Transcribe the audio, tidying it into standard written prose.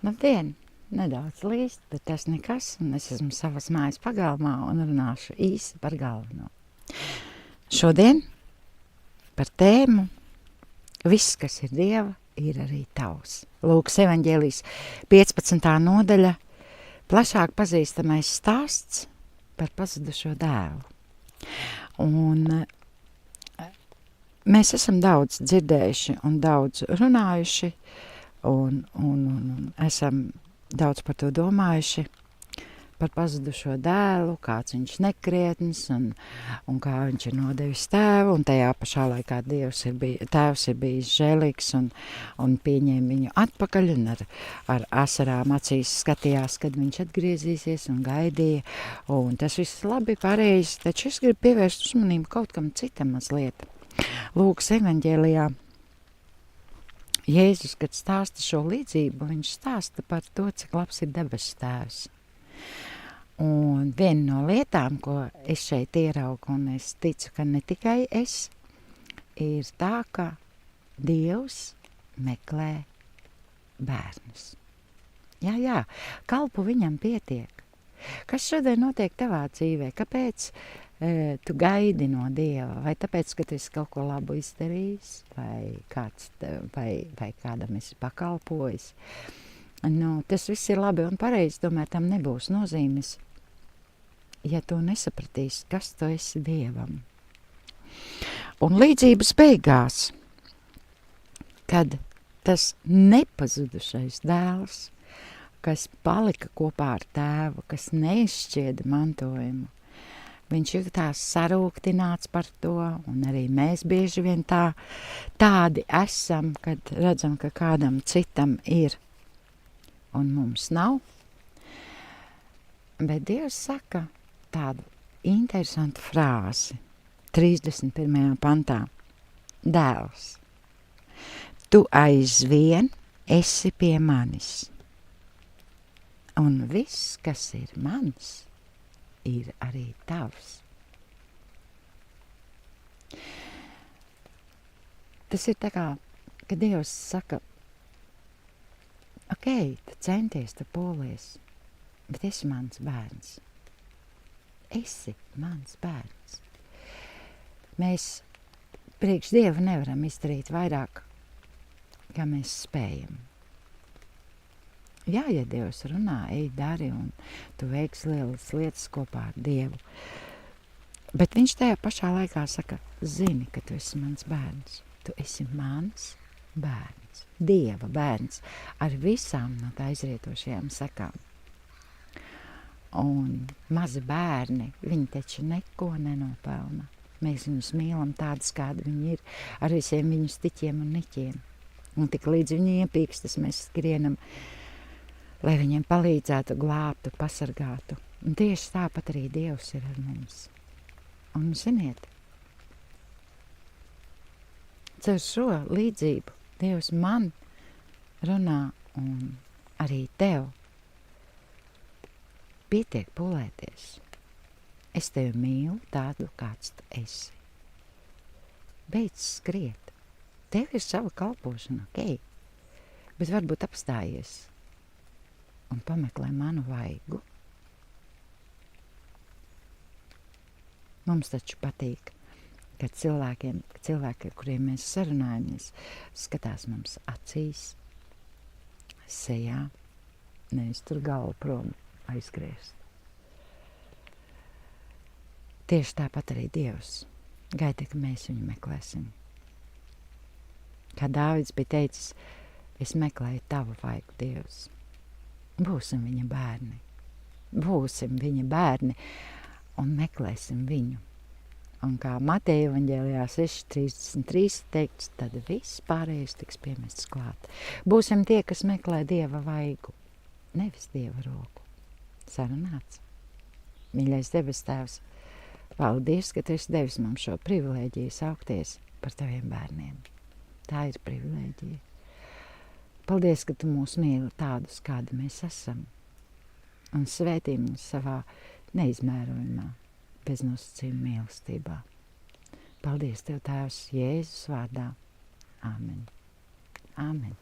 Labdien! Nedaudz līst, bet tas nekas, un es esmu savas mājas pagalmā un runāšu īsi par galveno. Šodien par tēmu viss, kas ir Dieva, ir arī tavs. Lūkas evaņģēlijas 15. nodaļa, plašāk pazīstamais stāsts par pazudušo dēlu. Un mēs esam daudz dzirdējuši un daudz runājuši, un esam daudz par to domājuši, par pazudušo dēlu, kāds viņš nekrietns un kā viņš ir nodevis tēvu, un tajā pašā laikā tēvs ir bijis žēlīgs un pieņēma viņu atpakaļ un ar asarām acīs skatījās, kad viņš atgriezīsies un gaidīja, un tas viss labi, pareizi, taču es gribu pievērst uzmanību kaut kam citam mazliet. Lūkas evaņģēlijā Jēzus, kad stāsta šo līdzību, viņš stāsta par to, cik labs ir debesu tēvs. Un viena no lietām, ko es šeit ieraugu, un es ticu, ka ne tikai es, ir tā, ka Dievs meklē bērnus. Jā, kalpu viņam pietiek. Kas šodien notiek tavā dzīvē? Kāpēc tu gaidi no Dieva? Vai tāpēc, ka tu esi kaut ko labu izdarījis? Vai kādam esi pakalpojis? Tas viss ir labi un pareizi, tomēr tam nebūs nozīmes, ja tu nesapratīsi, kas tu esi Dievam. Un līdzības beigās, kad tas nepazudušais dēls, kas palika kopā ar tēvu, kas neizšķieda mantojumu, viņš jutās sarūktināts par to, un arī mēs bieži vien tādi esam, kad redzam, ka kādam citam ir, un mums nav. Bet Dievs saka tādu interesantu frāzi 31. pantā. Dēls, tu aizvien esi pie manis, un viss, kas ir mans, ir arī tavs. Tas ir tā kā, ka Dievs saka, ok, tu centies, tu polies, bet esi mans bērns. Esi mans bērns. Mēs priekš Dievu nevaram izdarīt vairāk, kā mēs spējam. Jā, ja Dievs runā, ej, dari, un tu veiksi lielas lietas kopā ar Dievu. Bet viņš tajā pašā laikā saka, zini, ka tu esi mans bērns. Tu esi mans bērns, Dieva bērns, ar visām no tā izrietošajām sekām. Un mazi bērni, viņi taču neko nenopelna. Mēs viņus mīlam tādus, kādi viņi ir, ar visiem viņu stiķiem un niķiem. Un tik līdz viņi iepīkstas, mēs skrienam, lai viņiem palīdzētu, glābtu, pasargātu. Un tieši tāpat arī Dievs ir ar mums. Un ziniet, caur šo līdzību Dievs man runā un arī tev pietiek pulēties. Es tevi mīlu tādu, kāds tu esi. Beidz skriet. Tev ir sava kalpošana, ok, bet varbūt apstājies un pameklē manu vaigu. Mums taču patīk, kad cilvēki, ar kuriem mēs sarunājamies, skatās mums acīs, sejā, nevis tur galvu prom aizgriezt. Tieši tāpat arī Dievs gaida, ka mēs viņu meklēsim. Kā Dāvids bija teicis, es meklēju tavu vaigu, Dievs. Būsim viņa bērni un meklēsim viņu. Un kā Mateja evaņģēlijā 6:33 teikts, tad viss pārējais tiks piemests klāt. Būsim tie, kas meklē Dieva vaigu, nevis Dieva roku. Sarunāts. Mīļais debes Tēvs, paldies, ka tu esi devis mums šo privilēģiju saukties par taviem bērniem. Tā ir privilēģija. Paldies, ka tu mūs mīli tādus, kādi mēs esam, un svētī mūs savā neizmērojumā, beznosacījuma mīlestībā. Paldies Tev, Tēvs, Jēzus vārdā. Āmen. Āmen.